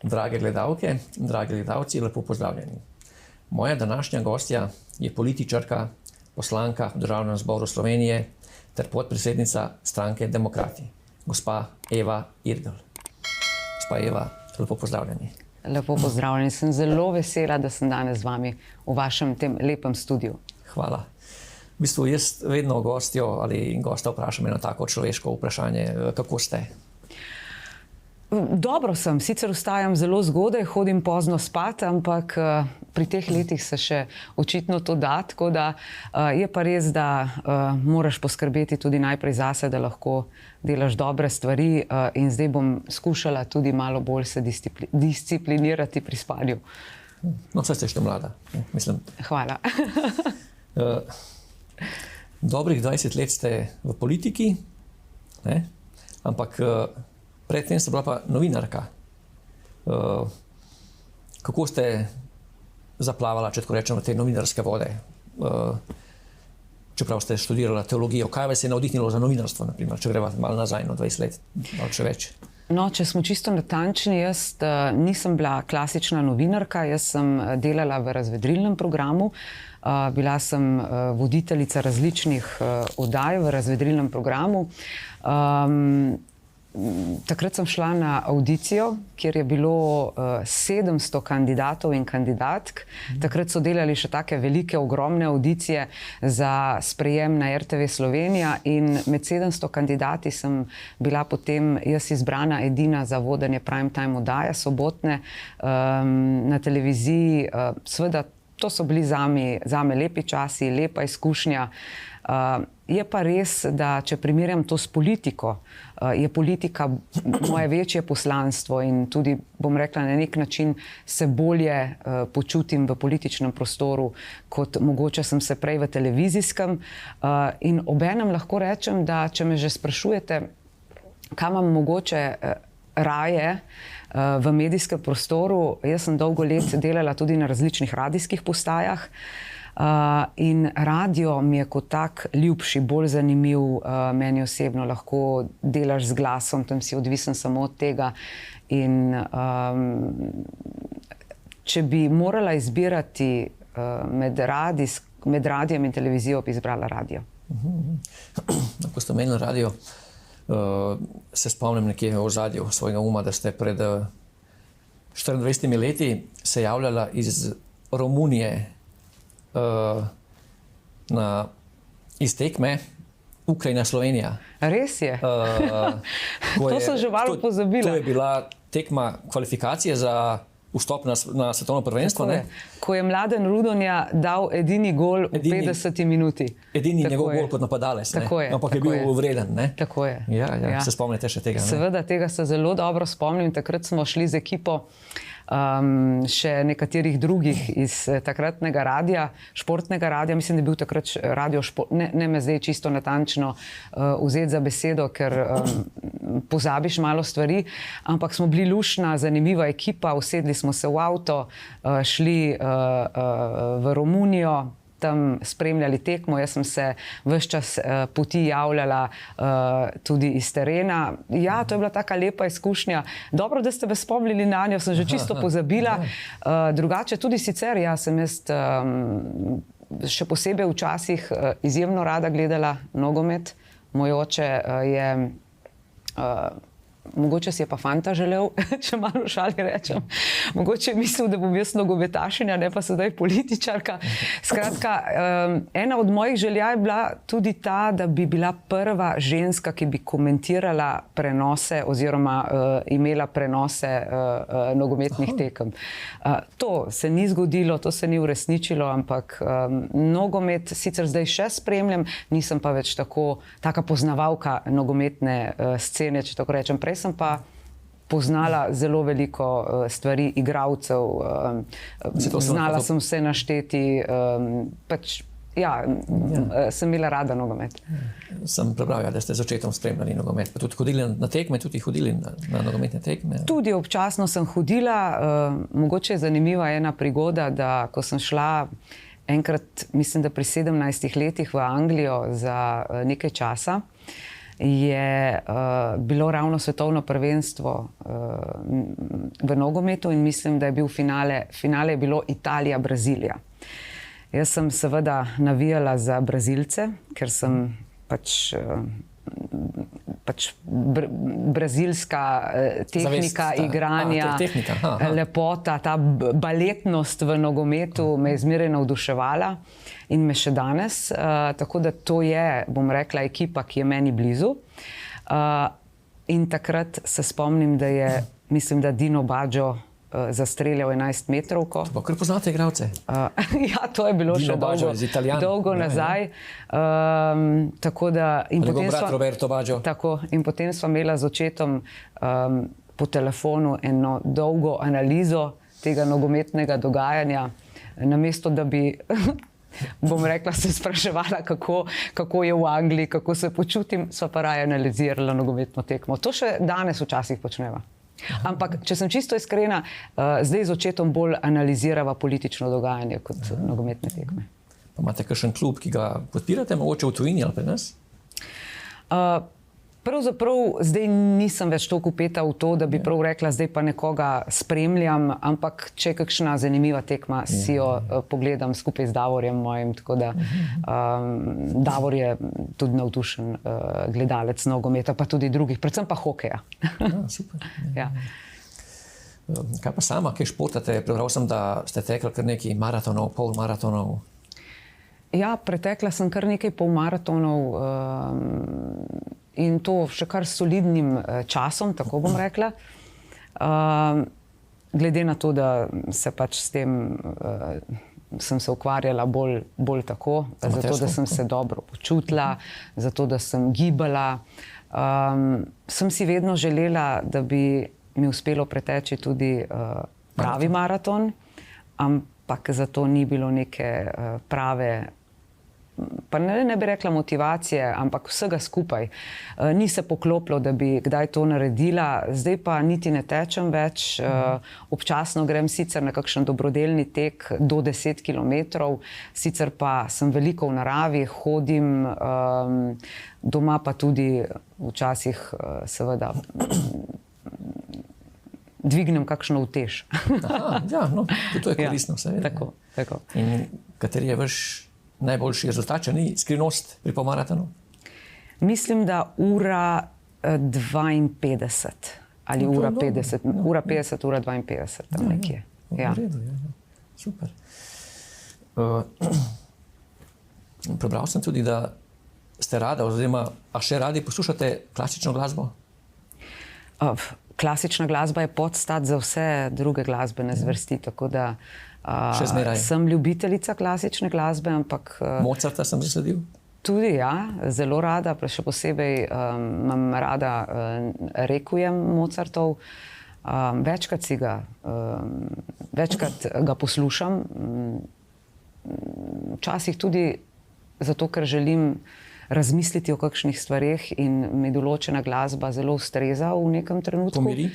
Drage gledalke, dragi gledalci, lepo pozdravljeni. Moja današnja gostja je političarka, poslanka v Državnem zboru Slovenije ter podpredsednica stranke Demokrati, gospa Eva Irgl. Gospa Eva, lepo pozdravljeni. Lepo pozdravljeni. Sem zelo vesela, da sem danes z vami v vašem tem lepem studiu. Hvala. V bistvu jaz vedno gostjo ali gosta vprašam eno tako človeško vprašanje, kako ste? Dobro sem, sicer vstajam zelo zgodaj, hodim pozno spat, ampak pri teh letih se še očitno to da, tako da je pa res, da moraš poskrbeti tudi najprej zase, da lahko delaš dobre stvari in zdaj bom skušala tudi malo bolj se disciplinirati pri spanju. No, vse ste še mlada, mislim. Hvala. Dobrih 20 let ste v politiki, ne? Ampak predtem ste bila pa novinarka. Kako ste zaplavala, če tako rečem, v te novinarske vode? Čeprav ste študirala teologijo, kaj vas je navdihnilo za novinarstvo, naprimer, če greva malo nazaj, 20 let, malo še več? No, če smo čisto natančni, jaz nisem bila klasična novinarka, jaz sem delala v razvedrilnem programu. Bila sem voditeljica različnih oddaj v razvedrilnem programu. Takrat sem šla na audicijo, kjer je bilo 700 kandidatov in kandidatk. Takrat so delali še take velike, ogromne audicije za sprejem na RTV Slovenija in med 700 kandidati sem bila potem jaz izbrana edina za vodenje prime time oddaje, sobotne na televiziji. Seveda, to so bili zame lepi časi, lepa izkušnja. Je pa res, da če primerjam to s politiko, je politika moje večje poslanstvo in tudi, bom rekla, na nek način se bolje počutim v političnem prostoru, kot mogoče sem se prej v televizijskem. In obenem lahko rečem, da če me že sprašujete, kam imam mogoče raje v medijskem prostoru, jaz sem dolgo let delala tudi na različnih radijskih postajah. In radio mi je kot tak ljubši, bolj zanimiv, meni osebno, lahko delaš z glasom, tam si odvisen samo od tega. In če bi morala izbirati med radijem in televizijo, bi izbrala radio. Ko ste omenili radio, se spomnim nekje v ozadju svojega uma, da ste pred 24 leti se javljala iz Romunije iz tekme Ukrajina-Slovenija. Res je. To sem že malo pozabila. To je bila tekma kvalifikacije za vstop na svetovno prvenstvo. Ko je Mladen Rudonja dal edini gol v 50 minuti. Edini njegov gol kot napadalec. Ampak je bil vreden. Tako je. Ja. Se spomnite še tega? Seveda, tega se zelo dobro spomnim. Takrat smo šli z ekipo še nekaterih drugih iz takratnega radija, športnega radija. Mislim, da je bil takrat radio šport. Ne me zdaj čisto natančno vzeti za besedo, ker pozabiš malo stvari, ampak smo bili luštna, zanimiva ekipa, usedli smo se v avto, šli v Romunijo, tam spremljali tekmo. Jaz sem se ves čas poti javljala tudi iz terena. Ja, to je bila taka lepa izkušnja. Dobro, da ste me spomnili na njo, sem že čisto pozabila. Drugače, tudi sicer, ja, sem jaz še posebej včasih izjemno rada gledala nogomet. Moj oče je mogoče si je pa fanta želel, če malo v šali rečem. Mogoče je mislil, da bom jaz nogometašinja, ne pa sedaj političarka. Skratka, ena od mojih želja je bila tudi ta, da bi bila prva ženska, ki bi komentirala prenose oziroma imela prenose nogometnih tekem. To se ni zgodilo, to se ni uresničilo, ampak nogomet sicer zdaj še spremljam, nisem pa več taka poznavalka nogometne scene, če tako rečem. Prej sem pa poznala zelo veliko stvari, igralcev, znala sem vse našteti, pač, ja, sem imela rada nogomet. Sem prebral, da ste z očetom spremljali nogomet, pa tudi hodili na tekme, tudi hodili na nogometne tekme. Tudi občasno sem hodila, mogoče je zanimiva ena prigoda, da ko sem šla enkrat, mislim, da pri 17 letih v Anglijo za nekaj časa, je bilo ravno svetovno prvenstvo v nogometu in mislim, da je bil finale je bilo Italija-Brazilija. Jaz sem seveda navijala za Brazilce, ker sem pač brazilska tehnika igranja, lepota, ta baletnost v nogometu me je zmeraj navduševala in me še danes. Tako da to je, bom rekla, ekipa, ki je meni blizu. In takrat se spomnim, da je, mislim, da Dino Baggio zastreljal 11-metrovko. Pa kar poznate igralce? Ja, to je bilo Dino še dolgo nazaj. Tako da... Njegov brat Roberto Baggio. Tako, in potem sva imela z očetom po telefonu eno dolgo analizo tega nogometnega dogajanja, namesto da bi, bom rekla, se spraševala, kako je v Angliji, kako se počutim, sva pa raje analizirala nogometno tekmo. To še danes včasih počneva. Ampak, če sem čisto iskrena, zdaj z očetom bolj analizirava politično dogajanje kot nogometne tekme. Pa imate kakšen klub, ki ga podpirate, mogoče v tujini ali pri nas? Pravzaprav zdaj nisem več toliko vpeta v to, da bi prav rekla, zdaj pa nekoga spremljam, ampak če je kakšna zanimiva tekma, si jo pogledam skupaj z Davorjem mojim, tako da Davor je tudi navdušen gledalec nogometa, pa tudi drugih, predvsem pa hokeja. Super. Ja. Kaj pa sama, kaj športate? Prebral sem, da ste tekli kar nekaj maratonov, polmaratonov. Ja, pretekla sem kar nekaj polmaratonov in to še kar solidnim časom, tako bom rekla. Glede na to, da se pač s tem sem se ukvarjala bolj tako, zato da sem se dobro počutila, zato da sem gibala. Sem si vedno želela, da bi mi uspelo preteči tudi pravi maraton, ampak za to ni bilo neke prave, pa ne bi rekla motivacije, ampak vsega skupaj. Ni se poklopilo, da bi kdaj to naredila, zdaj pa niti ne tečem več. Občasno grem sicer na kakšen dobrodelni tek do 10 kilometrov, sicer pa sem veliko v naravi, hodim, doma pa tudi včasih seveda dvignem kakšno utež. Ja, no, to je koristno, seveda. Tako. In kateri je vaš najboljši rezultat, če ni skrivnost pri polmaratonu? Mislim, da ura 52 ali ura 50. Ura 50, ura 52, tam nekje. Ja. V redu, ja. Super. Prebral sem tudi, da ste rada, oziroma a še radi poslušate klasično glasbo? Klasična glasba je podstat za vse druge glasbene zvrsti, tako da sem ljubiteljica klasične glasbe, ampak... Mozarta sem zasledil? Tudi, ja, zelo rada, še posebej imam rada Requiem Mozartov. Večkrat ga poslušam, včasih tudi zato, ker želim razmisliti o kakšnih stvareh in mi določena glasba zelo ustreza v nekem trenutku. Pomiri?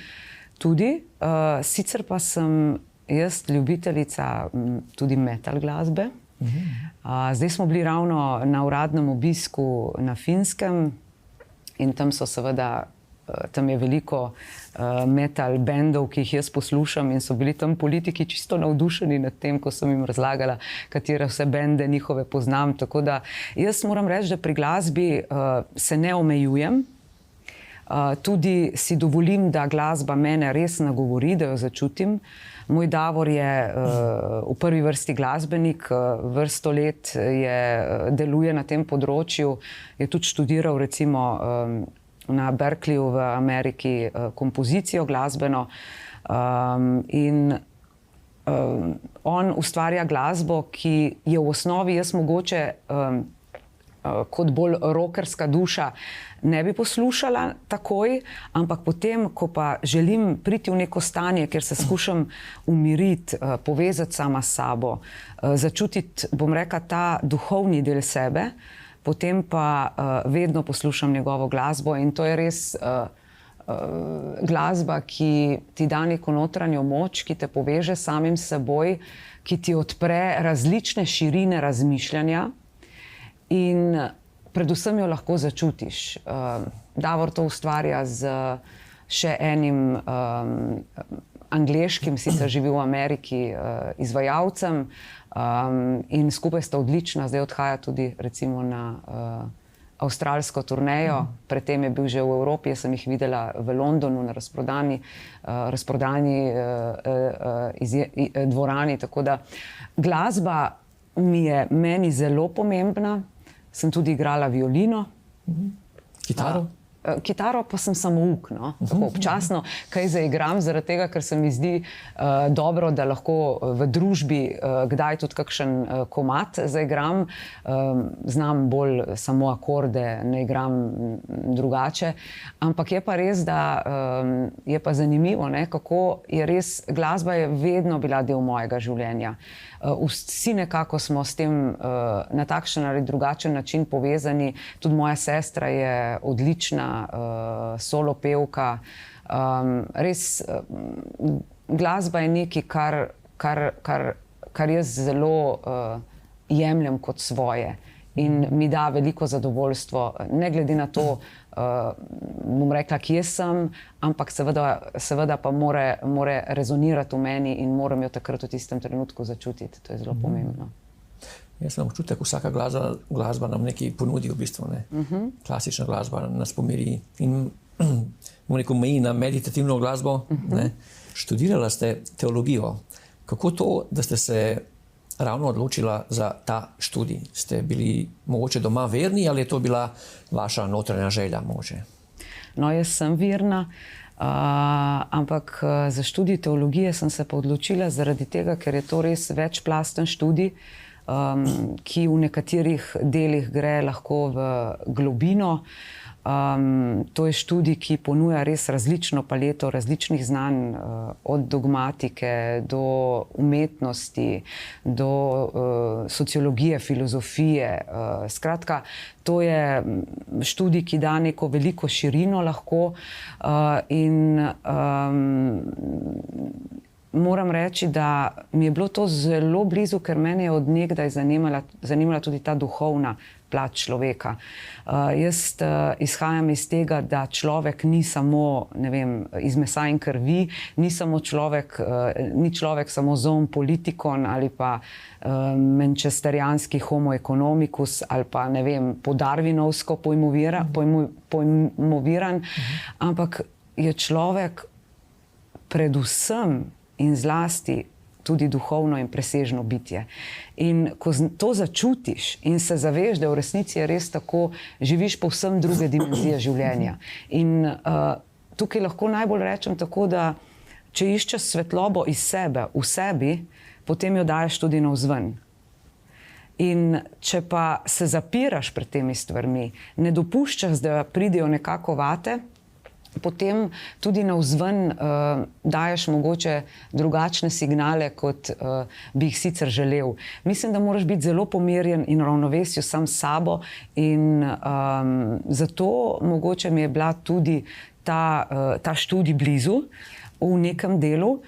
Tudi. Sicer pa sem jaz ljubiteljica tudi metal glasbe. Zdaj smo bili ravno na uradnem obisku na Finskem in tam je veliko metal bendov, ki jih jaz poslušam in so bili tam politiki čisto navdušeni nad tem, ko sem jim razlagala, katere vse bende njihove poznam. Tako da jaz moram reči, da pri glasbi se ne omejujem. Tudi si dovolim, da glasba mene res nagovori, da jo začutim. Moj Davor je v prvi vrsti glasbenik, vrsto let deluje na tem področju, je tudi študiral recimo na Berkeleyju v Ameriki kompozicijo glasbeno in on ustvarja glasbo, ki je v osnovi jaz mogoče kot bolj rockerska duša ne bi poslušala takoj, ampak potem, ko pa želim priti v neko stanje, kjer se skušam umiriti, povezati sama s sabo, začutiti, bom rekla, ta duhovni del sebe, potem pa vedno poslušam njegovo glasbo in to je res glasba, ki ti da neko notranjo moč, ki te poveže s samim seboj, ki ti odpre različne širine razmišljanja. In predvsem jo lahko začutiš. Davor to ustvarja z še enim angleškim, sicer živi v Ameriki, izvajalcem, in skupaj sta odlična, zdaj odhaja tudi recimo na avstralsko turnejo, predtem je bil že v Evropi, jaz sem jih videla v Londonu na razprodani dvorani, tako da glasba mi je meni zelo pomembna, sem tudi igrala violino. Kitaro? Kitaro pa sem samouk, no? Tako občasno kaj zaigram, zaradi tega, ker se mi zdi dobro, da lahko v družbi kdaj tudi kakšen komad zaigram. Znam bolj samo akorde, ne igram drugače. Ampak je pa res, da je pa zanimivo, ne? Kako je res, glasba je vedno bila del mojega življenja. Vsi nekako smo s tem na takšen ali drugačen način povezani. Tudi moja sestra je odlična solo pevka. Res, glasba je nekaj, kar jaz zelo jemljem kot svoje in mi da veliko zadovoljstvo, ne glede na to, bom rekla, kje sem, ampak seveda pa more rezonirati v meni in moram jo takrat v tistem trenutku začutiti. To je zelo pomembno. Jaz imam občutek, vsaka glasba nam nekaj ponudi v bistvu. Ne? Klasična glasba nas pomiri in meji na meditativno glasbo. Ne? Študirala ste teologijo. Kako to, da ste se ravno odločila za ta študij? Ste bili mogoče doma verni ali je to bila vaša notranja želja mogoče? No, jaz sem verna, ampak za študij teologije sem se pa odločila zaradi tega, ker je to res večplasten študij, ki v nekaterih delih gre lahko v globino. To je študij, ki ponuja res različno paleto različnih znanj, od dogmatike do umetnosti, do sociologije, filozofije. Skratka, to je študij, ki da neko veliko širino lahko in moram reči, da mi je bilo to zelo blizu, ker mene je od nekdaj zanimala tudi ta duhovna plat človeka. Jaz izhajam iz tega, da človek ni samo, ne vem, iz mesa in krvi, ni človek samo zoon politikon ali pa manchesterijanski homo economicus ali pa, ne vem, po darwinovsko pojmoviran, ampak je človek predvsem in zlasti tudi duhovno in presežno bitje. In ko to začutiš in se zaveš, da v resnici je res tako, živiš povsem druge dimenzije življenja. In tukaj lahko najbolj rečem tako, da če iščeš svetlobo iz sebe, v sebi, potem jo daješ tudi navzven. In če pa se zapiraš pred temi stvarmi, ne dopuščaš, da pridejo nekako vate, potem tudi navzven daješ mogoče drugačne signale, kot bi jih sicer želel. Mislim, da moraš biti zelo pomirjen in v ravnovesju sam s sabo in zato mogoče mi je bila tudi ta študij blizu v nekem delu.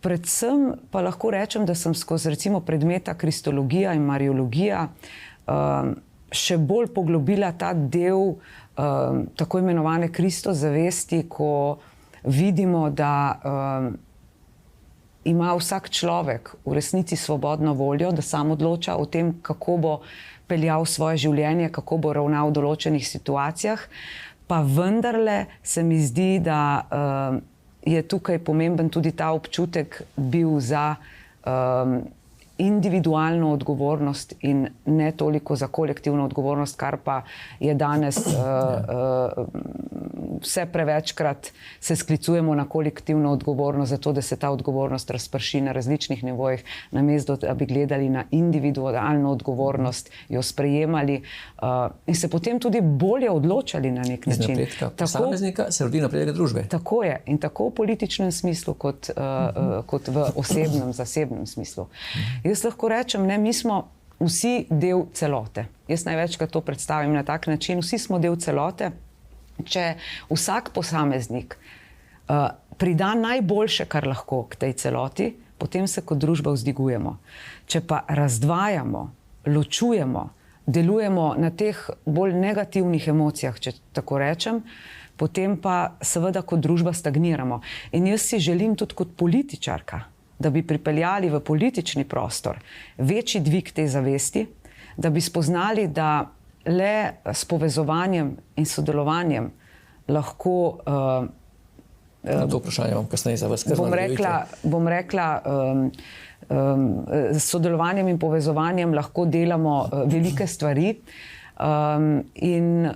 Predvsem pa lahko rečem, da sem skozi recimo predmeta kristologija in mariologija še bolj poglobila ta del tako imenovane Kristo zavesti, ko vidimo, da ima vsak človek v resnici svobodno voljo, da sam odloča o tem, kako bo peljal svoje življenje, kako bo ravnal v določenih situacijah, pa vendarle se mi zdi, da je tukaj pomemben tudi ta občutek bil za individualno odgovornost in ne toliko za kolektivno odgovornost, kar pa je danes vse prevečkrat se sklicujemo na kolektivno odgovornost, zato da se ta odgovornost razprši na različnih nivojih, namesto da bi gledali na individualno odgovornost, jo sprejemali in se potem tudi bolje odločali na nek način. Iz napredka posameznika se rodi napredek družbe. Tako je. In tako v političnem smislu, kot v osebnem, zasebnem smislu. Jaz lahko rečem, ne, mi smo vsi del celote. Jaz največkrat to predstavim na tak način. Vsi smo del celote. Če vsak posameznik prida najboljše, kar lahko k tej celoti, potem se kot družba vzdigujemo. Če pa razdvajamo, ločujemo, delujemo na teh bolj negativnih emocijah, če tako rečem, potem pa seveda kot družba stagniramo. In jaz si želim tudi kot političarka, da bi pripeljali v politični prostor večji dvig te zavesti, da bi spoznali, da le s povezovanjem in sodelovanjem lahko to vprašanje vam kasneje za vas. Bom rekla, s sodelovanjem in povezovanjem lahko delamo velike stvari. In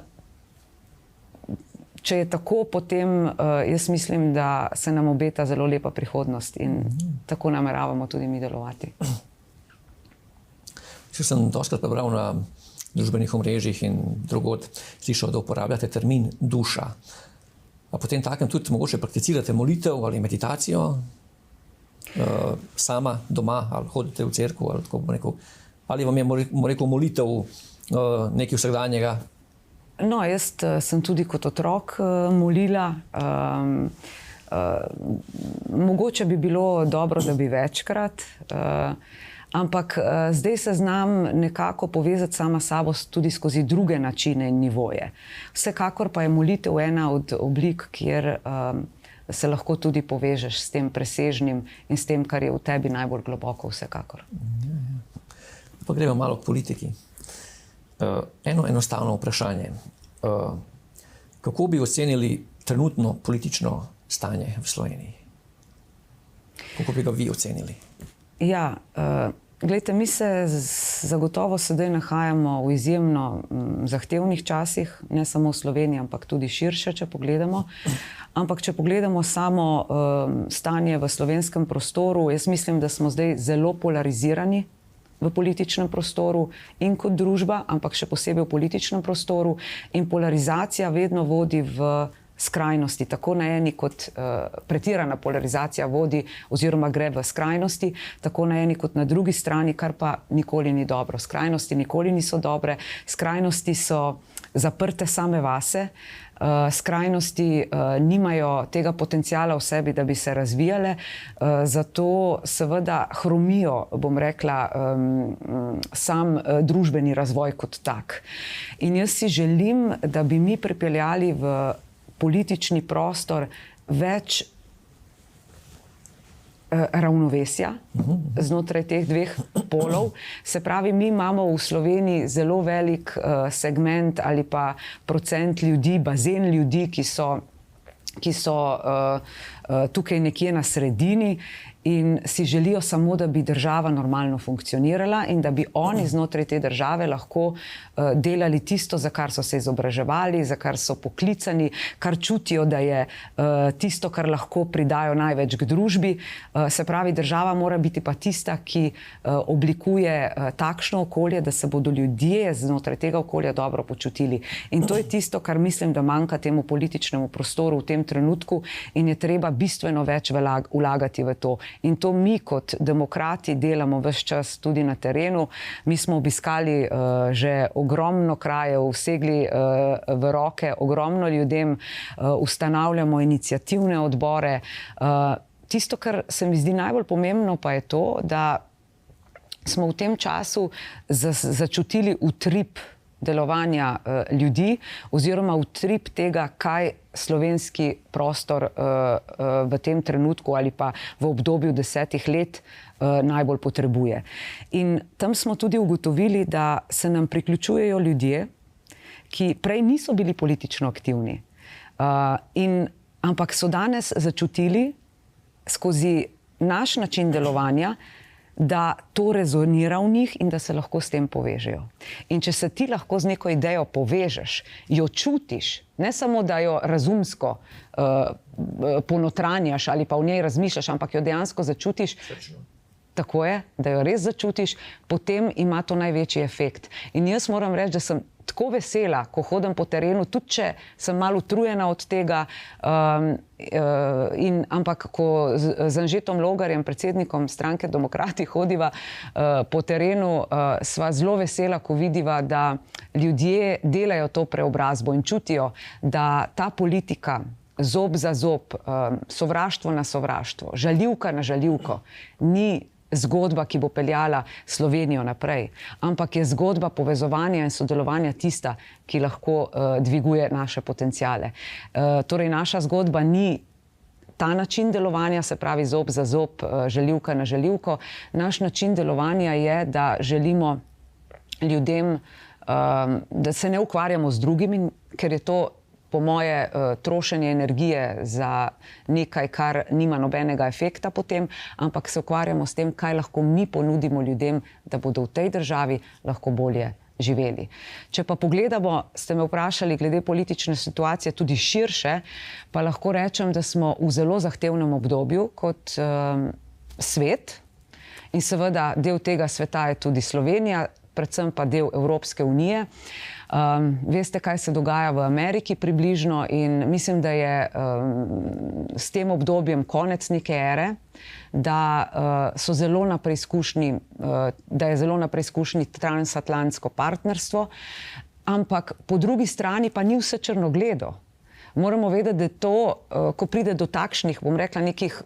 če je tako, potem jaz mislim, da se nam obeta zelo lepa prihodnost in tako nameravamo tudi mi delovati. Sem dostakrat prebral na družbenih omrežjih in drugod slišal, da uporabljate termin duša. A potem takem tudi mogoče prakticirate molitev ali meditacijo sama doma ali hodite v cerkev ali tako bom rekel. Ali vam je rekel molitev nekaj vsakdanjega? No, jaz sem tudi kot otrok molila. Mogoče bi bilo dobro, da bi večkrat, ampak zdaj se znam nekako povezati sama s sabo tudi skozi druge načine in nivoje. Vsekakor pa je molitev ena od oblik, kjer se lahko tudi povežeš s tem presežnim in s tem, kar je v tebi najbolj globoko vsekakor. Pa gremo malo k politiki. Eno enostavno vprašanje. Kako bi ocenili trenutno politično stanje v Sloveniji? Kako bi ga vi ocenili? Ja, glejte, mi se zagotovo sedaj nahajamo v izjemno zahtevnih časih, ne samo v Sloveniji, ampak tudi širše, če pogledamo. Ampak če pogledamo samo stanje v slovenskem prostoru, jaz mislim, da smo zdaj zelo polarizirani v političnem prostoru in kot družba, ampak še posebej v političnem prostoru. In polarizacija vedno vodi v skrajnosti. Tako na eni kot pretirana polarizacija vodi oziroma gre v skrajnosti, tako na eni kot na drugi strani, kar pa nikoli ni dobro. Skrajnosti nikoli niso dobre, skrajnosti so zaprte same vase, skrajnosti nimajo tega potenciala v sebi, da bi se razvijale, zato seveda hromijo, bom rekla, sam družbeni razvoj kot tak. In jaz si želim, da bi mi pripeljali v politični prostor več ravnovesja znotraj teh dveh polov. Se pravi, mi imamo v Sloveniji zelo velik segment ali pa procent ljudi, bazen ljudi, ki so tukaj nekje na sredini in si želijo samo, da bi država normalno funkcionirala in da bi oni znotraj te države lahko delali tisto, za kar so se izobraževali, za kar so poklicani, kar čutijo, da je tisto, kar lahko pridajo največ k družbi. Se pravi, država mora biti pa tista, ki oblikuje takšno okolje, da se bodo ljudje znotraj tega okolja dobro počutili. In to je tisto, kar mislim, da manjka temu političnemu prostoru v tem trenutku in je treba bistveno več vlagati v to. In to mi kot demokrati delamo ves čas tudi na terenu. Mi smo obiskali že ogromno krajev, segli v roke ogromno ljudem, ustanavljamo iniciativne odbore. Tisto, kar se mi zdi najbolj pomembno, pa je to, da smo v tem času začutili utrip delovanja ljudi oziroma utrip tega, kaj slovenski prostor v tem trenutku ali pa v obdobju 10 let najbolj potrebuje. In tam smo tudi ugotovili, da se nam priključujejo ljudje, ki prej niso bili politično aktivni, ampak so danes začutili skozi naš način delovanja, da to rezonira v njih in da se lahko s tem povežejo. In če se ti lahko z neko idejo povežeš, jo čutiš, ne samo, da jo razumsko ponotranjaš ali pa v njej razmišljaš, ampak jo dejansko začutiš, tako je, da jo res začutiš, potem ima to največji efekt. In jaz moram reči, da sem tako vesela, ko hodim po terenu, tudi če sem malo utrujena od tega, ampak ko z Anžetom Logarjem, predsednikom stranke Demokrati, hodiva po terenu, sva zelo vesela, ko vidiva, da ljudje delajo to preobrazbo in čutijo, da ta politika zob za zob, sovraštvo na sovraštvo, žaljivka na žaljivko, ni zgodba, ki bo peljala Slovenijo naprej, ampak je zgodba povezovanja in sodelovanja tista, ki lahko dviguje naše potenciale. Torej, naša zgodba ni ta način delovanja, se pravi zob za zob, žaljivka na žaljivko. Naš način delovanja je, da želimo ljudem, da se ne ukvarjamo z drugimi, ker je to po moje trošenje energije za nekaj, kar nima nobenega efekta potem, ampak se ukvarjamo s tem, kaj lahko mi ponudimo ljudem, da bodo v tej državi lahko bolje živeli. Če pa pogledamo, ste me vprašali glede politične situacije tudi širše, pa lahko rečem, da smo v zelo zahtevnem obdobju kot svet in seveda del tega sveta je tudi Slovenija, predvsem pa del Evropske unije. Veste, kaj se dogaja v Ameriki približno in mislim, da je s tem obdobjem konec neke ere, da so zelo na preizkušnji, da je zelo na preizkušnji transatlantsko partnerstvo, ampak po drugi strani pa ni vse črnogledo. Moramo vedeti, da to, ko pride do takšnih, bom rekla, nekih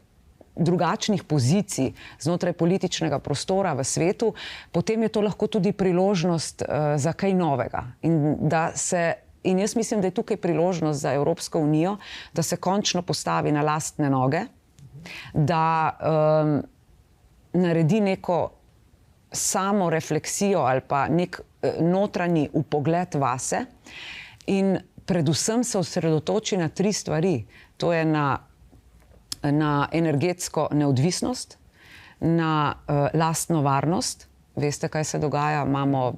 drugačnih pozicij znotraj političnega prostora v svetu, potem je to lahko tudi priložnost za kaj novega. In jaz mislim, da je tukaj priložnost za Evropsko unijo, da se končno postavi na lastne noge, da naredi neko samorefleksijo ali pa nek notranji vpogled vase in predvsem se osredotoči na 3 stvari. To je na energetsko neodvisnost, na lastno varnost. Veste, kaj se dogaja, imamo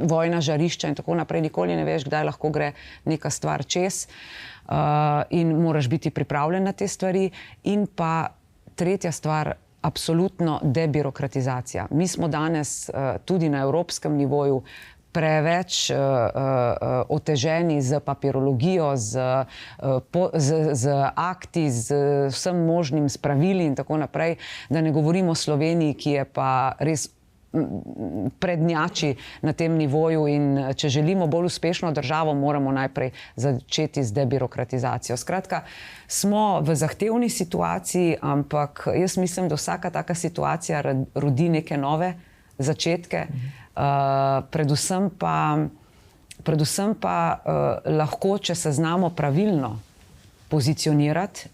vojna žarišča in tako naprej, nikoli ne veš, kdaj lahko gre neka stvar čez in moraš biti pripravljen na te stvari. In pa tretja stvar, absolutno debirokratizacija. Mi smo danes tudi na evropskem nivoju preveč oteženi z papirologijo, z akti, z vsem možnim spravili in tako naprej, da ne govorimo o Sloveniji, ki je pa res prednjači na tem nivoju in če želimo bolj uspešno državo, moramo najprej začeti z debirokratizacijo. Skratka, smo v zahtevni situaciji, ampak jaz mislim, da vsaka taka situacija rodi neke nove začetke. Predvsem pa lahko, če se znamo pravilno pozicionirati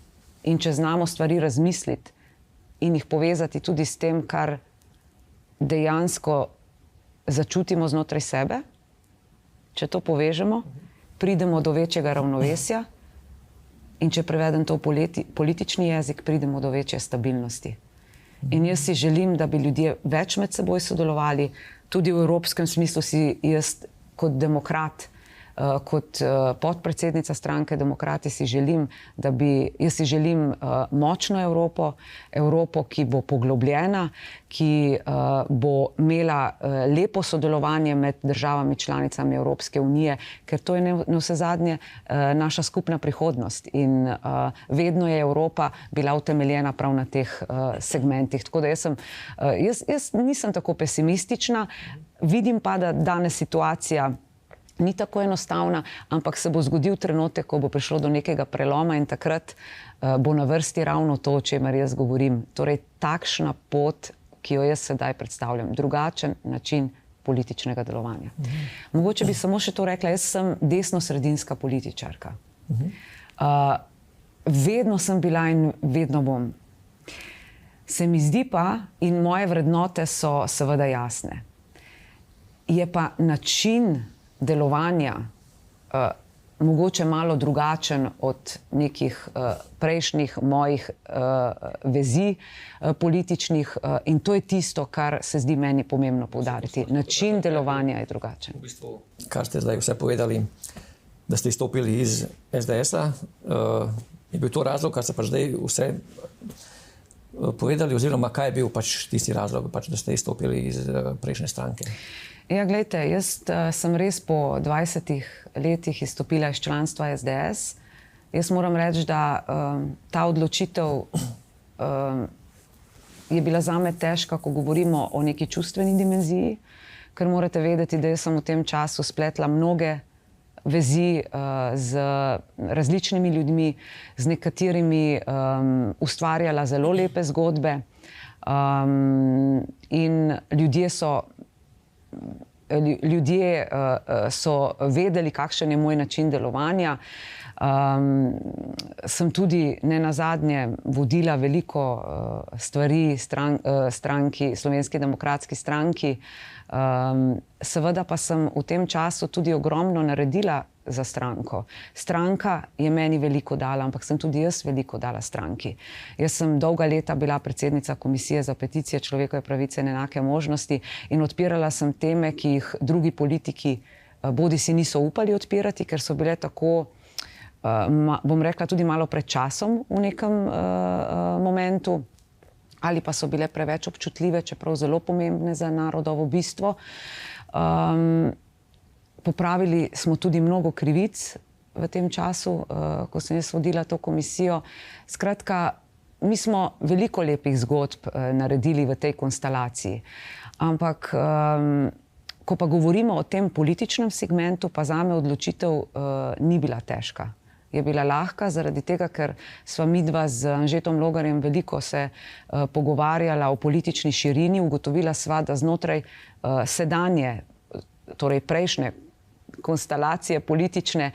in če znamo stvari razmisliti in jih povezati tudi s tem, kar dejansko začutimo znotraj sebe, če to povežemo, pridemo do večjega ravnovesja in če prevedem to v politični jezik, pridemo do večje stabilnosti. In jaz si želim, da bi ljudje več med seboj sodelovali, tudi v evropskem smislu si jaz kot demokrat, kot podpredsednica stranke Demokrati si želim, jaz si želim močno Evropo, Evropo, ki bo poglobljena, ki bo imela lepo sodelovanje med državami članicami Evropske unije, ker to je navsezadnje naša skupna prihodnost in vedno je Evropa bila utemeljena prav na teh segmentih. Tako da jaz nisem tako pesimistična, vidim pa, da danes situacija ni tako enostavna, ampak se bo zgodil trenutek, ko bo prišlo do nekega preloma in takrat bo na vrsti ravno to, o čemer jaz govorim. Torej, takšna pot, ki jo jaz sedaj predstavljam, drugačen način političnega delovanja. Mogoče bi samo še to rekla, jaz sem desnosredinska političarka. Vedno sem bila in vedno bom. Se mi zdi pa, in moje vrednote so seveda jasne, je pa način delovanja mogoče malo drugačen od nekih prejšnjih mojih vezi političnih in to je tisto, kar se zdi meni pomembno poudariti. Način delovanja je drugačen. V bistvu, kar ste zdaj vse povedali, da ste izstopili iz SDS-a, je bil to razlog, kar ste pač zdaj vse povedali, oziroma kaj je bil pač tisti razlog, pač, da ste izstopili iz prejšnje stranke? Ja, glejte, jaz sem res po 20 letih izstopila iz članstva SDS. Jaz moram reči, da ta odločitev je bila zame težka, ko govorimo o neki čustveni dimenziji, ker morate vedeti, da jaz sem v tem času spletla mnoge vezi z različnimi ljudmi, z nekaterimi ustvarjala zelo lepe zgodbe, In ljudje so vedeli, kakšen je moj način delovanja. Sem tudi nenazadnje vodila veliko stvari Slovenski demokratski stranki. Seveda pa sem v tem času tudi ogromno naredila za stranko. Stranka je meni veliko dala, ampak sem tudi jaz veliko dala stranki. Jaz sem dolga leta bila predsednica Komisije za peticije, človekove pravice in enake možnosti in odpirala sem teme, ki jih drugi politiki bodisi niso upali odpirati, ker so bile tako, bom rekla, tudi malo pred časom v nekem momentu, ali pa so bile preveč občutljive, čeprav zelo pomembne za narodovo bistvo. Popravili smo tudi mnogo krivic v tem času, ko sem jaz vodila to komisijo. Skratka, mi smo veliko lepih zgodb naredili v tej konstelaciji. Ampak, ko pa govorimo o tem političnem segmentu, pa zame odločitev ni bila težka. Je bila lahka zaradi tega, ker sva midva z Anžetom Logarjem veliko se pogovarjala o politični širini, ugotovila sva, da znotraj sedanje, torej prejšnje konstelacije politične,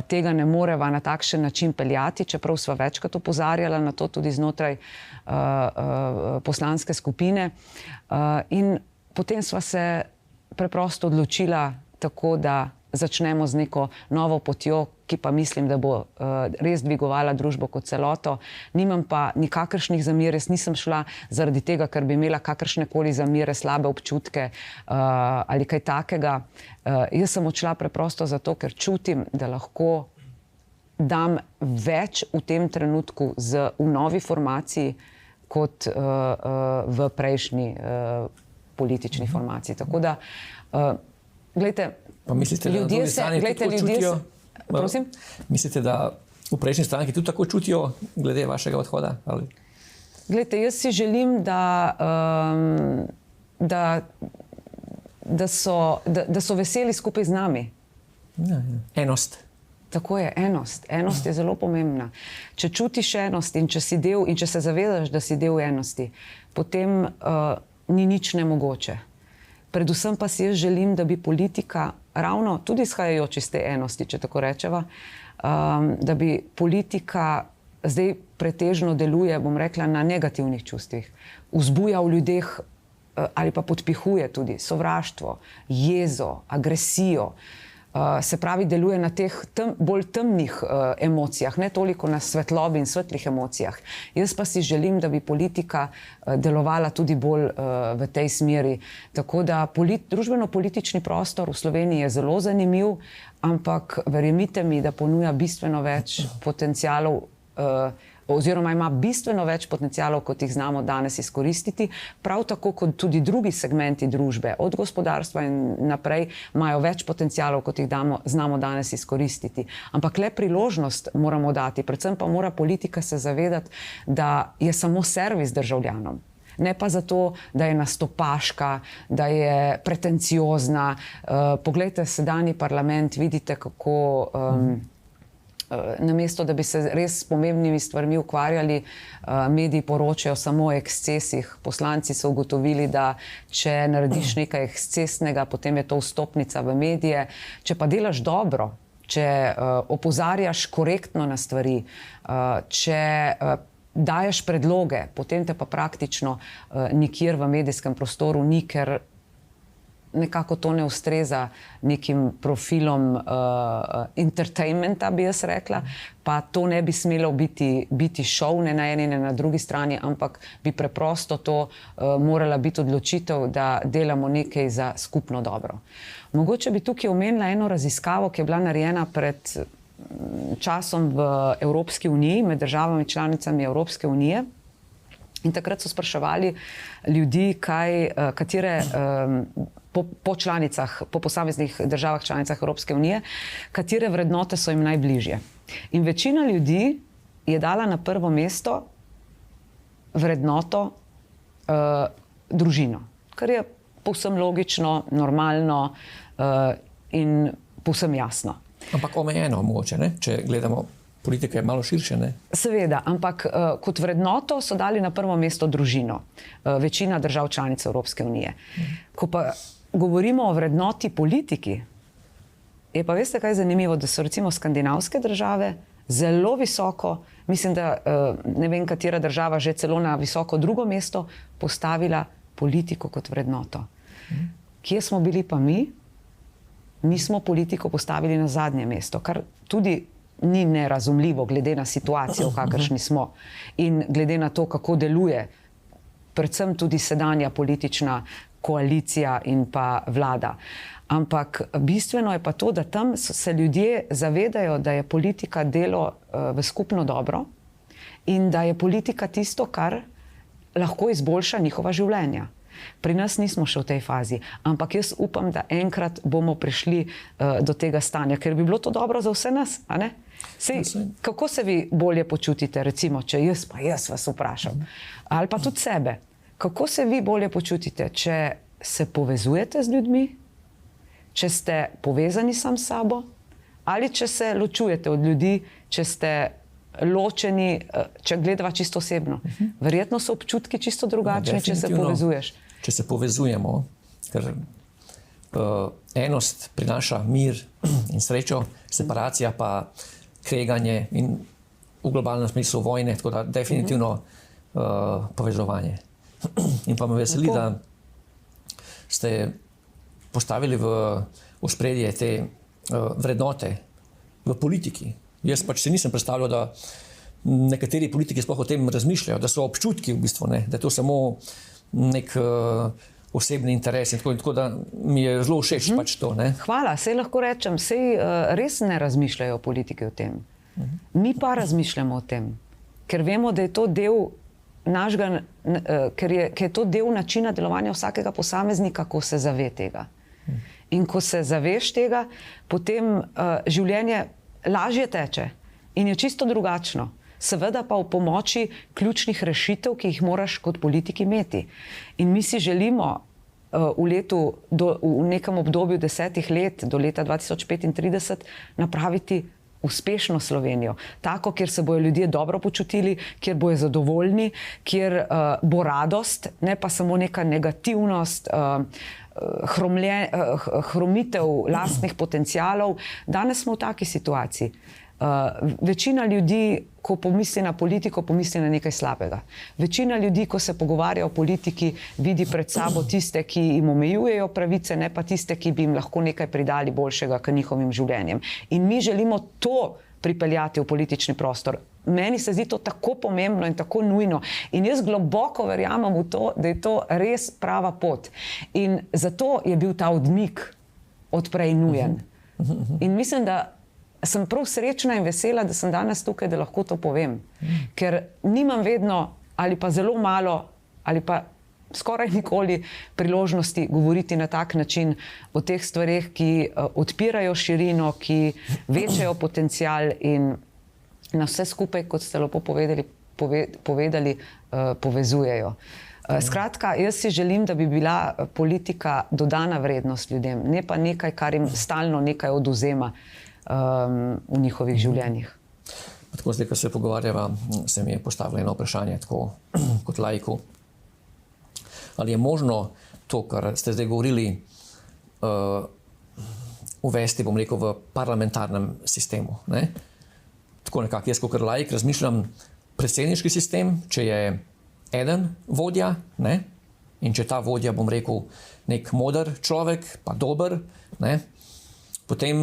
tega ne moreva na takšen način peljati, čeprav sva večkrat opozarjala na to tudi znotraj poslanske skupine. In potem sva se preprosto odločila tako, da začnemo z neko novo potjo, ki pa mislim, da bo res dvigovala družbo kot celoto. Nimam pa nikakršnih zamir, jaz nisem šla zaradi tega, ker bi imela kakršnekoli zamire, slabe občutke ali kaj takega. Jaz sem odšla preprosto zato, ker čutim, da lahko dam več v tem trenutku v novi formaciji kot v prejšnji politični formaciji. Tako da, glejte, pa mislite, da ljudje se, glejte, ljudje prosim? Mislite, da v prejšnji stranki tudi tako čutijo glede vašega odhoda? Ali? Glejte, jaz si želim, da so veseli skupaj z nami. Ja. Enost. Tako je, enost. Enost je zelo pomembna. Če čutiš enost in če si del in če se zavedaš, da si del enosti, potem ni nič nemogoče. Predvsem pa si jaz želim, da bi politika, ravno tudi izhajajoč iz te enosti, če tako rečeva, da bi politika zdaj pretežno deluje, bom rekla, na negativnih čustvih. Vzbuja v ljudeh ali pa podpihuje tudi sovraštvo, jezo, agresijo. Se pravi, deluje na teh bolj temnih emocijah, ne toliko na svetlobi in svetlih emocijah. Jaz pa si želim, da bi politika delovala tudi bolj v tej smeri. Tako da družbeno-politični prostor v Sloveniji je zelo zanimiv, ampak verjemite mi, da ponuja bistveno več potencialov oziroma ima bistveno več potencialov, kot jih znamo danes izkoristiti, prav tako kot tudi drugi segmenti družbe, od gospodarstva in naprej, imajo več potencialov, kot jih znamo danes izkoristiti. Ampak le priložnost moramo dati, predvsem pa mora politika se zavedati, da je samo servis državljanom. Ne pa zato, da je nastopaška, da je pretenciozna. Poglejte, sedanji parlament, vidite, kako namesto, da bi se res s pomembnimi stvarmi ukvarjali, mediji poročajo samo o ekscesih. Poslanci so ugotovili, da če narediš nekaj ekscesnega, potem je to vstopnica v medije. Če pa delaš dobro, če opozarjaš korektno na stvari, če daješ predloge, potem te pa praktično nikjer v medijskem prostoru ni, ker nekako to ne ustreza nekim profilom entertainmenta, bi jaz rekla, pa to ne bi smelo biti šov, ne na eni, ne na drugi strani, ampak bi preprosto to morala biti odločitev, da delamo nekaj za skupno dobro. Mogoče bi tukaj omenila eno raziskavo, ki je bila narejena pred časom v Evropski uniji, med državami članicami Evropske unije. In takrat so spraševali ljudi, katere po posameznih državah članicah Evropske unije, katere vrednote so jim najbližje. In večina ljudi je dala na prvo mesto vrednoto družino, kar je povsem logično, normalno in povsem jasno. Ampak omejeno mogoče, ne? Če gledamo politika je malo širše, ne? Seveda, ampak kot vrednoto so dali na prvo mesto družino. Večina držav članic Evropske unije. Ko pa govorimo o vrednoti politiki, je pa veste, kaj je zanimivo, da so recimo skandinavske države zelo visoko, mislim, da ne vem, katera država že celo na visoko drugo mesto postavila politiko kot vrednoto. Kje smo bili pa mi? Mi smo politiko postavili na zadnje mesto, kar tudi ni nerazumljivo glede na situacijo, v kakršni smo in glede na to, kako deluje predvsem tudi sedanja politična koalicija in pa vlada. Ampak bistveno je pa to, da tam se ljudje zavedajo, da je politika delo v skupno dobro in da je politika tisto, kar lahko izboljša njihova življenja. Pri nas nismo še v tej fazi, ampak jaz upam, da enkrat bomo prišli do tega stanja, ker bi bilo to dobro za vse nas, a ne? Sej, kako se vi bolje počutite, recimo, če jaz vas vprašam, ali pa tudi sebe, kako se vi bolje počutite, če se povezujete z ljudmi, če ste povezani sam s sabo, ali če se ločujete od ljudi, če ste ločeni, če gledava čisto osebno. Verjetno so občutki čisto drugačni, če se povezuješ. Če se povezujemo, ker enost prinaša mir in srečo, separacija pa kreganje in v globalnem smislu vojne, tako da definitivno povezovanje. In pa me veseli, da ste postavili v ospredje te vrednote v politiki. Jaz pač se nisem predstavljal, da nekateri politiki sploh o tem razmišljajo, da so občutki v bistvu, ne, da je to samo nek osebni interes in tako da mi je zelo všeč pač to. Ne. Hvala, sej lahko rečem, sej res ne razmišljajo politiki o tem. Mi pa razmišljamo o tem, ker vemo, da je to del našega, ker je to del načina delovanja vsakega posameznika, ko se zave tega. In ko se zaveš tega, potem življenje lažje teče in je čisto drugačno. Seveda pa v pomoči ključnih rešitev, ki jih moraš kot politik imeti. In mi si želimo v nekem obdobju 10 let, do leta 2035, napraviti uspešno Slovenijo. Tako, kjer se bojo ljudje dobro počutili, kjer bojo zadovoljni, kjer bo radost, ne pa samo neka negativnost, hromitev lastnih potencialov. Danes smo v taki situaciji. Večina ljudi, ko pomisli na politiko, pomisli na nekaj slabega. Večina ljudi, ko se pogovarja o politiki, vidi pred sabo tiste, ki jim omejujejo pravice, ne pa tiste, ki bi jim lahko nekaj pridali boljšega k njihovim življenjem. In mi želimo to pripeljati v politični prostor. Meni se zdi to tako pomembno in tako nujno. In jaz globoko verjamem v to, da je to res prava pot. In zato je bil ta odmik odprej nujen. In mislim, da sem prav srečna in vesela, da sem danes tukaj, da lahko to povem. Ker nimam vedno ali pa zelo malo ali pa skoraj nikoli priložnosti govoriti na tak način o teh stvareh, ki odpirajo širino, ki večajo potencial in na vse skupaj, kot ste lepo povedali, povezujejo. Skratka, jaz si želim, da bi bila politika dodana vrednost ljudem, ne pa nekaj, kar jim stalno nekaj odvzema v njihovih življenjih. Tako zdaj, ko se pogovarjava, se mi je postavilo eno vprašanje, tako kot laiku. Ali je možno to, kar ste zdaj govorili, uvesti, bom rekel, v parlamentarnem sistemu? Ne? Tako nekako, jaz kot laik razmišljam predsedniški sistem, če je eden vodja, ne? In če ta vodja, bom rekel, nek moder človek, pa dober, ne? Potem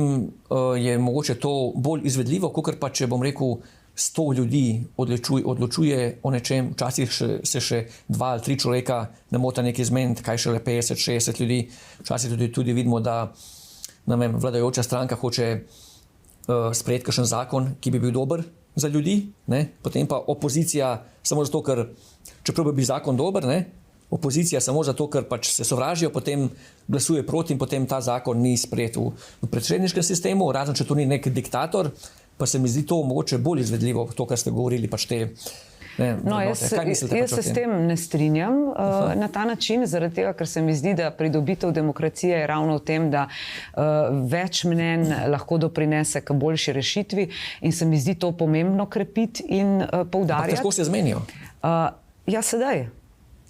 je mogoče to bolj izvedljivo, kakor pa če, bom rekel, 100 ljudi odločuje o nečem, včasih se še 2 ali 3 človeka ne mota nekaj zmeniti, kaj šele 50, 60 ljudi. Včasih tudi vidimo, da vladajoča stranka hoče sprejeti kakšen zakon, ki bi bil dober za ljudi, ne? Potem pa opozicija samo zato, ker čeprav bi zakon dober, ne? Opozicija samo zato, ker pač se sovražijo, potem glasuje proti in potem ta zakon ni sprejet v predsedniškem sistemu, razen če to ni nek diktator, pa se mi zdi to mogoče bolj izvedljivo, to, kar ste govorili, pač te Jaz se s tem ne strinjam na ta način, zaradi tega, ker se mi zdi, da pridobitev demokracije je ravno v tem, da več mnenj lahko doprinese k boljši rešitvi in se mi zdi to pomembno krepiti in poudarjati. Težko se zmenijo? Ja, sedaj.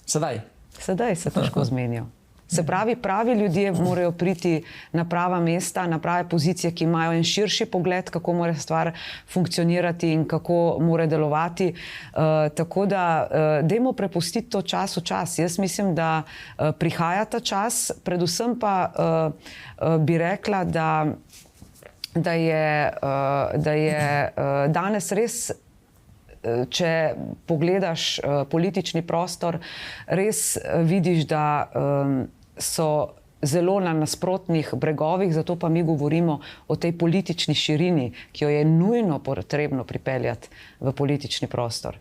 Sedaj se težko zmenijo. Se pravi, pravi ljudje morajo priti na prava mesta, na prave pozicije, ki imajo en širši pogled, kako mora stvar funkcionirati in kako mora delovati. Tako da dajmo prepustiti to čas v čas. Jaz mislim, da prihaja ta čas, predvsem pa bi rekla, da je danes res, če pogledaš politični prostor, res vidiš, da so zelo na nasprotnih bregovih, zato pa mi govorimo o tej politični širini, ki jo je nujno potrebno pripeljati v politični prostor.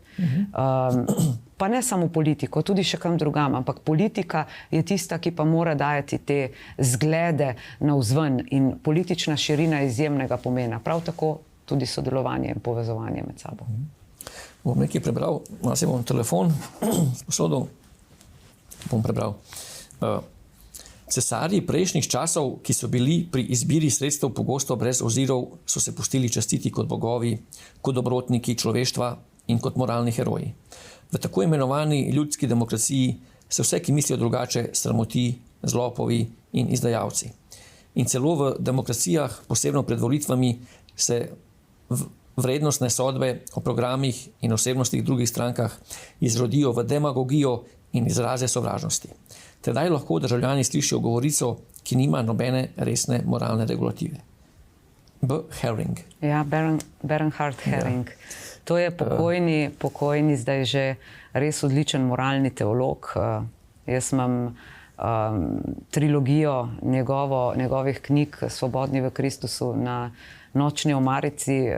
Pa ne samo politiko, tudi še kam drugam, ampak politika je tista, ki pa mora dajati te zglede navzven in politična širina je izjemnega pomena. Prav tako tudi sodelovanje in povezovanje med sabo. Bom nekaj prebral, malo se bom telefon sposodil, bom prebral. Cesarji prejšnjih časov, ki so bili pri izbiri sredstev pogosto brez ozirov, so se pustili častiti kot bogovi, kot dobrotniki človeštva in kot moralni heroji. V tako imenovani ljudski demokraciji se vse, ki mislijo drugače, sramoti, zlopovi in izdajalci. In celo v demokracijah, posebno pred volitvami, se vrednostne sodbe o programih in osebnostih drugih strankah izrodijo v demagogijo in izraze sovražnosti. Tedaj lahko državljani slišijo govorico, ki nima nobene resne moralne regulative. B. Herring. Ja, Bernhard Herring. Ja. To je pokojni, zdaj že res odličen moralni teolog. Jaz imam trilogijo njegovih knjig Svobodni v Kristusu na nočni omarici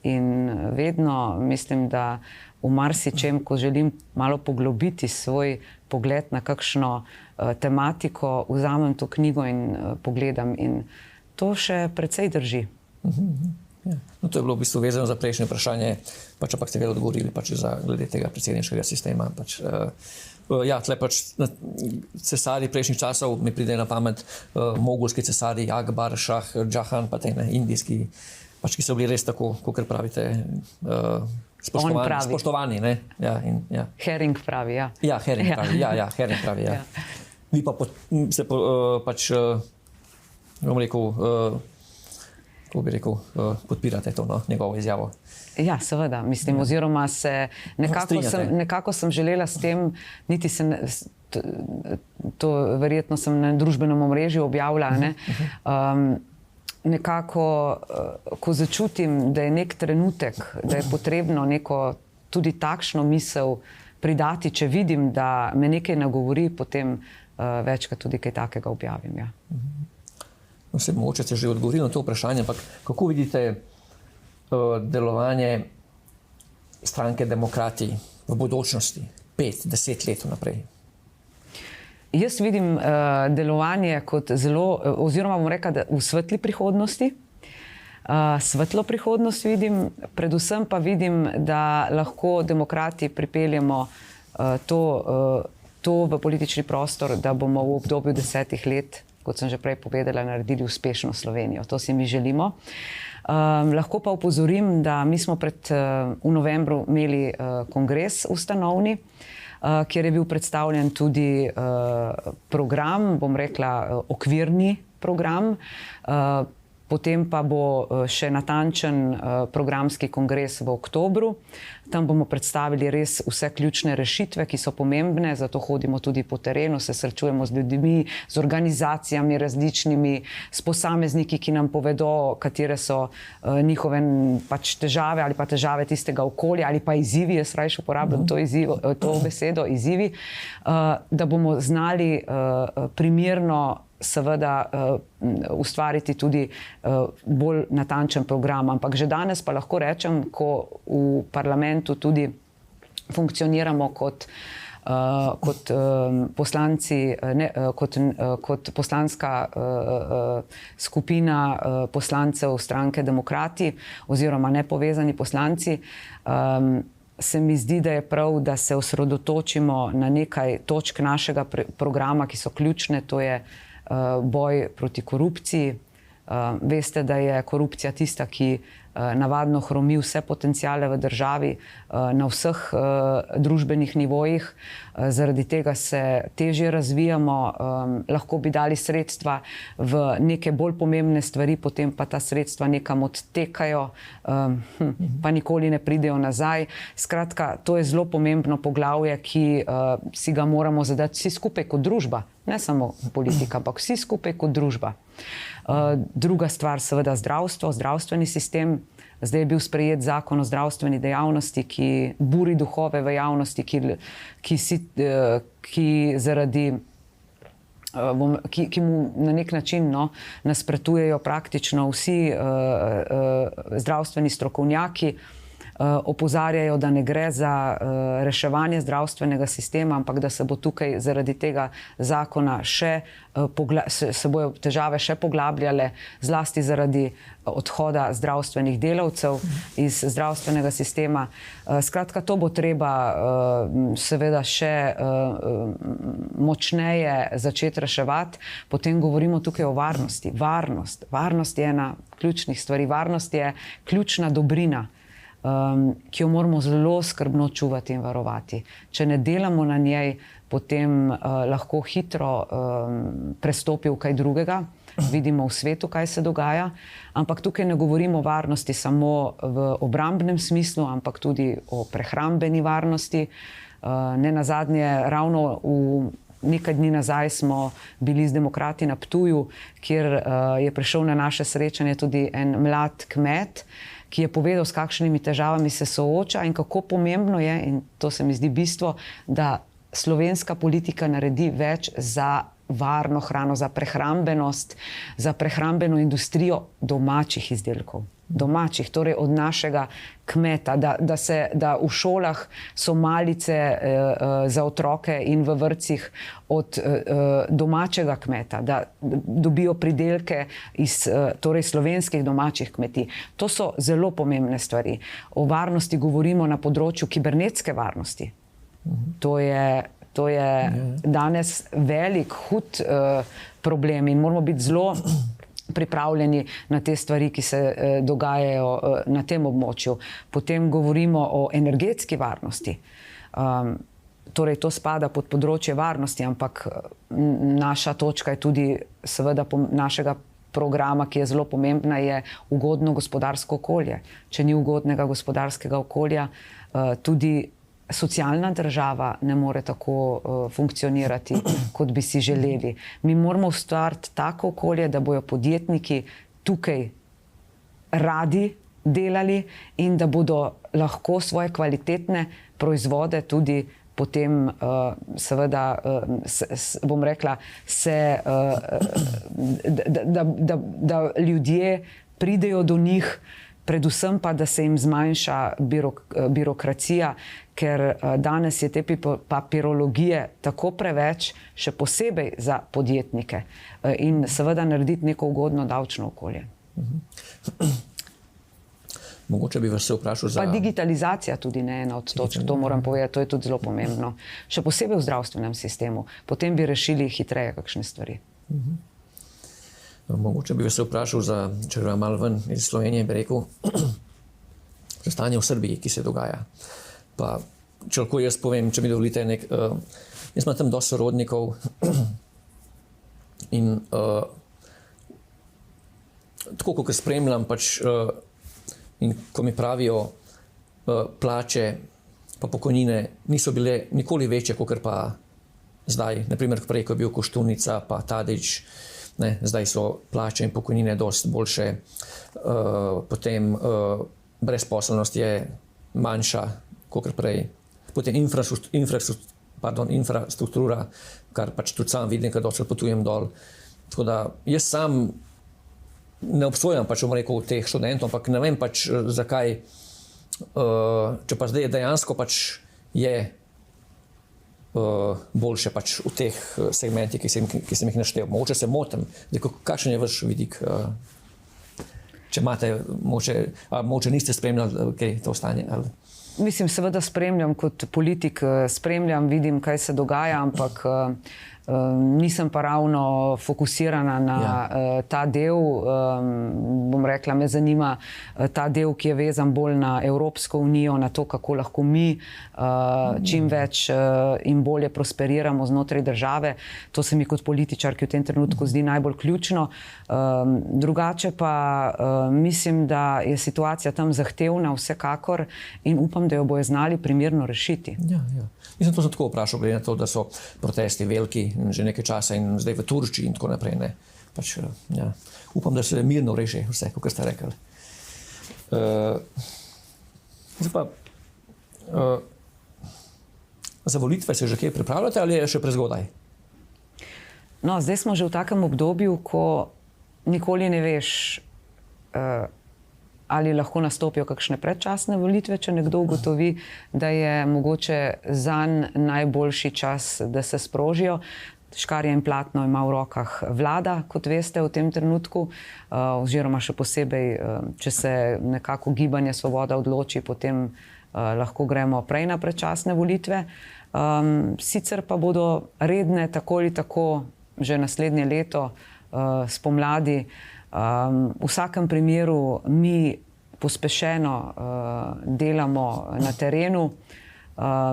in vedno mislim, da v marsičem, ko želim malo poglobiti svoj pogled na kakšno tematiko, vzamem to knjigo in pogledam in to še precej drži. Ja. No, to je bilo v bistvu vezano za prejšnje vprašanje, pač ampak ste vedno odgovorili pač za glede tega predsedniškega sistema. Ja, tle pač cesari prejšnjih časov mi pride na pamet mogulski cesari Akbar, Šah, Džahan, pa te indijski, pač ki so bili res tako, kakor pravite, spoštovani, ne? Ja, ja. Herring pravi, ja. Ja, Herring pravi, ja, Herring pravi, ja. Vi pa pač, bom rekel, kako bi rekel, podpirate to, no, njegovo izjavo. Ja, seveda, mislim, oziroma se nekako sem želela s tem, niti se to verjetno sem na družbenem omrežju objavila, ne, nekako, ko začutim, da je nek trenutek, da je potrebno neko tudi takšno misel pridati, če vidim, da me nekaj nagovori, potem večkrat tudi kaj takega objavim, ja. No, se mogoče ste že odgovorili na to vprašanje, ampak kako vidite delovanje stranke Demokrati v bodočnosti, 5-10 let naprej? Jaz vidim delovanje kot zelo, oziroma bom rekla, da v svetli prihodnosti. Svetlo prihodnost vidim, predvsem pa vidim, da lahko demokrati pripeljemo to v politični prostor, da bomo v obdobju 10 let, kot sem že prej povedala, naredili uspešno Slovenijo. To si mi želimo. Lahko pa opozorim, da mi smo v novembru imeli kongres ustanovni, kjer je bil predstavljen tudi program, bom rekla okvirni program, potem pa bo še natančen programski kongres v oktobru. Tam bomo predstavili res vse ključne rešitve, ki so pomembne, zato hodimo tudi po terenu, se srečujemo z ljudmi, z organizacijami različnimi, s posamezniki, ki nam povedo, katere so njihove pač težave ali pa težave tistega okolja ali pa izzivi, jaz rajši uporabljam to besedo, izzivi, da bomo znali primerno seveda ustvariti tudi bolj natančen program. Ampak že danes pa lahko rečem, ko v parlamentu tudi funkcioniramo kot poslanci, kot poslanska skupina poslancev stranke Demokrati oziroma nepovezani poslanci, se mi zdi, da je prav, da se osredotočimo na nekaj točk našega programa, ki so ključne, to je boj proti korupciji. Veste, da je korupcija tista, ki navadno hromi vse potencijale v državi na vseh družbenih nivojih. Zaradi tega se težje razvijamo, lahko bi dali sredstva v neke bolj pomembne stvari, potem pa ta sredstva nekam odtekajo, pa nikoli ne pridejo nazaj. Skratka, to je zelo pomembno poglavje, ki si ga moramo zadati vsi skupaj kot družba, ne samo politika, ampak vsi skupaj kot družba. Druga stvar, seveda zdravstvo, zdravstveni sistem. Zdaj je bil sprejet zakon o zdravstveni dejavnosti, ki buri duhove v javnosti, ki zaradi, ki mu na nek način nasprotujejo praktično vsi zdravstveni strokovnjaki. Opozarjajo, da ne gre za reševanje zdravstvenega sistema, ampak da se bo tukaj zaradi tega zakona se bojo težave še poglabljale, zlasti zaradi odhoda zdravstvenih delavcev iz zdravstvenega sistema. Skratka, to bo treba seveda še močneje začeti reševati. Potem govorimo tukaj o varnosti. Varnost je ena ključnih stvari. Varnost je ključna dobrina, ki jo moramo zelo skrbno čuvati in varovati. Če ne delamo na njej, potem lahko hitro prestopi v kaj drugega. Vidimo v svetu, kaj se dogaja. Ampak tukaj ne govorimo o varnosti samo v obrambnem smislu, ampak tudi o prehrambeni varnosti. Nenazadnje, ravno nekaj dni nazaj smo bili z demokrati na Ptuju, kjer je prišel na naše srečanje tudi en mlad kmet, ki je povedal, s kakšnimi težavami se sooča in kako pomembno je, in to se mi zdi bistvo, da slovenska politika naredi več za varno hrano, za prehrambenost, za prehrambeno industrijo domačih izdelkov. Domačih, torej od našega kmeta, da v šolah so malice za otroke in v vrtcih od domačega kmeta, da dobijo pridelke iz torej slovenskih domačih kmetij. To so zelo pomembne stvari. O varnosti govorimo na področju kibernetske varnosti. To je danes velik, hud problem in moramo biti zelo pripravljeni na te stvari, ki se dogajajo na tem območju. Potem govorimo o energetski varnosti. Torej, to spada pod področje varnosti, ampak naša točka je tudi seveda našega programa, ki je zelo pomembna, je ugodno gospodarsko okolje. Če ni ugodnega gospodarskega okolja, tudi socialna država ne more tako funkcionirati, kot bi si želeli. Mi moramo ustvariti tako okolje, da bojo podjetniki tukaj radi delali in da bodo lahko svoje kvalitetne proizvode tudi potem seveda, bom rekla, da ljudje pridejo do njih, predvsem pa, da se jim zmanjša birokracija, ker danes je te papirologije tako preveč, še posebej za podjetnike, in seveda narediti neko ugodno davčno okolje. Mogoče bi vas se vprašal za... Pa digitalizacija tudi ne ena od točk, to moram povedati, to je tudi zelo pomembno. Še posebej v zdravstvenem sistemu. Potem bi rešili hitreje kakšne stvari. Mogoče bi vas se vprašal za, če greva malo ven iz Slovenije, bi rekel, za stanje v Srbiji, ki se dogaja. Pa, če lahko jaz povem, če mi dovolite, jaz imam tam dosti sorodnikov in tako, kot spremljam, in ko mi pravijo, plače pa pokojnine niso bile nikoli večje, kot pa zdaj. Naprimer, prej, ko je bil Koštunica pa Tadić, zdaj so plače in pokojnine dosti boljše, potem brezposelnost je manjša, kot prej. Potem infrastruktura, kar tudi sam vidim, kad dosti potujem dol. Tako da jaz sam ne obsojam, bom rekel, teh študentov, ampak ne vem zakaj, če pa zdaj dejansko je boljše v teh segmentih, ki sem jih naštel. Mogoče se motim. Kakšen je vaš vidik? Če imate, mogoče niste spremljali to stanje? Mislim, seveda spremljam kot politik, spremljam, vidim, kaj se dogaja, ampak nisem pa ravno fokusirana na ta del. Bom rekla, me zanima ta del, ki je vezan bolj na Evropsko unijo, na to, kako lahko mi čim več in bolje prosperiramo znotraj države. To se mi kot političarki v tem trenutku zdi najbolj ključno. Drugače pa mislim, da je situacija tam zahtevna vsekakor in upam, da jo bojo znali primerno rešiti. Mislim, to sem tako vprašal, glede na to, da so protesti veliki že nekaj časa in zdaj v Turčiji in tako naprej. Pač, upam, da se mirno reši vse, kot ste rekli. Zdaj pa, za volitve se že kaj pripravljate ali je še prezgodaj? No, zdaj smo že v takem obdobju, ko nikoli ne veš, ali lahko nastopijo kakšne predčasne volitve, če nekdo ugotovi, da je mogoče zanj najboljši čas, da se sprožijo. Škarje in platno ima v rokah vlada, kot veste, v tem trenutku, oziroma še posebej, če se nekako Gibanje Svoboda odloči, potem lahko gremo prej na predčasne volitve. Sicer pa bodo redne tako ali tako že naslednje leto, spomladi. V vsakem primeru mi pospešeno delamo na terenu.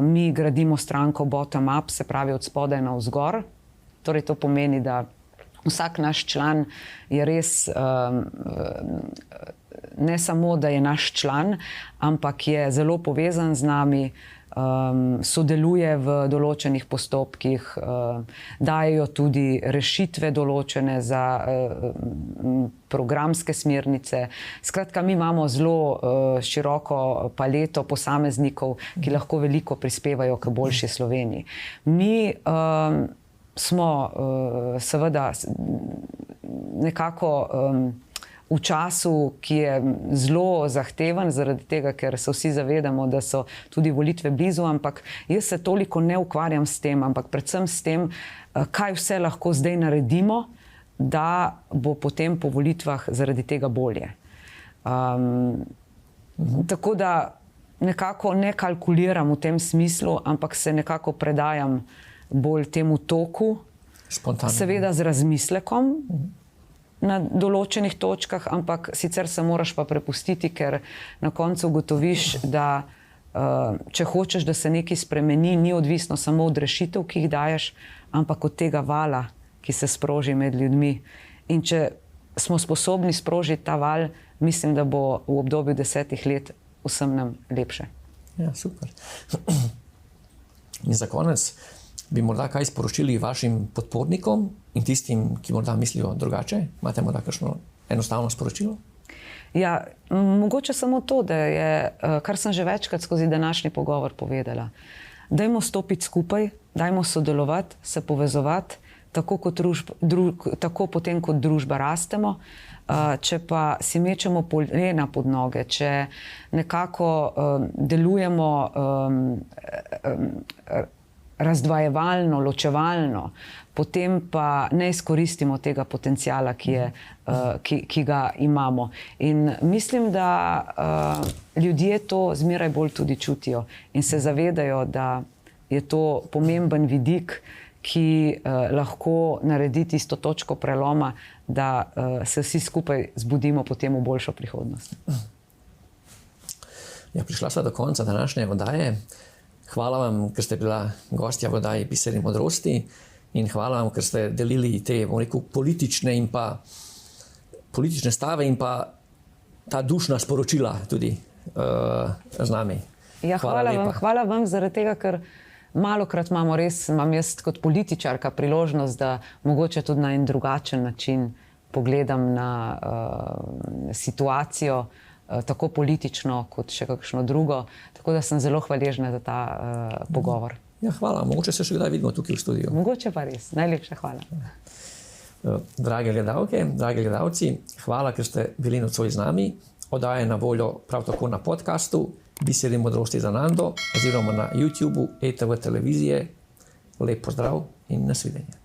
Mi gradimo stranko bottom-up, se pravi od spodaj navzgor. Torej to pomeni, da vsak naš član je res ne samo, da je naš član, ampak je zelo povezan z nami, sodeluje v določenih postopkih, dajejo tudi rešitve določene za programske smernice. Skratka, mi imamo zelo široko paleto posameznikov, ki lahko veliko prispevajo k boljši Sloveniji. Mi smo seveda nekako v času, ki je zelo zahteven, zaradi tega, ker se vsi zavedamo, da so tudi volitve blizu, ampak jaz se toliko ne ukvarjam s tem, ampak predvsem s tem, kaj vse lahko zdaj naredimo, da bo potem po volitvah zaradi tega bolje. Tako da nekako ne kalkuliram v tem smislu, ampak se nekako predajam bolj temu toku, spontano. Seveda z razmislekom, na določenih točkah, ampak sicer se moraš pa prepustiti, ker na koncu ugotoviš, da če hočeš, da se nekaj spremeni, ni odvisno samo od rešitev, ki jih daješ, ampak od tega vala, ki se sproži med ljudmi. In če smo sposobni sprožiti ta val, mislim, da bo v obdobju 10 let vsem nam lepše. Ja, super. In za konec bi morda kaj sporočili vašim podpornikom in tistim, ki morda mislijo drugače? Imate morda kakšno enostavno sporočilo? Ja, mogoče samo to, da je, kar sem že večkrat skozi današnji pogovor povedala. Dajmo stopiti skupaj, dajmo sodelovati, se povezovati, tako potem kot družba rastemo. Če pa si mečemo polena pod noge, če nekako delujemo razdvajevalno, ločevalno, potem pa ne izkoristimo tega potenciala, ki ga imamo. In mislim, da ljudje to zmeraj bolj tudi čutijo in se zavedajo, da je to pomemben vidik, ki lahko naredi tisto točko preloma, da se vsi skupaj zbudimo potem v boljšo prihodnost. Ja, prišla sva do konca današnje oddaje. Hvala vam, ker ste bila gostja v oddaji Biseri modrosti in hvala vam, ker ste delili te, bom rekel, politične stave in pa ta dušna sporočila tudi z nami. Ja, hvala vam zaradi tega, ker malokrat imam jaz kot političarka priložnost, da mogoče tudi na en drugačen način pogledam na situacijo, tako politično kot še kakšno drugo. Tako da sem zelo hvaležna za ta pogovor. Ja, hvala. Mogoče se še kdaj vidimo tukaj v studiu. Mogoče pa res. Najlepša hvala. Drage gledalke, dragi gledalci, hvala, ker ste bili nocoj z nami. Oddaja je na voljo prav tako na podcastu Biseri modrosti za Nando oziroma na YouTubeu ETV televizije. Lep pozdrav in nasvidenje.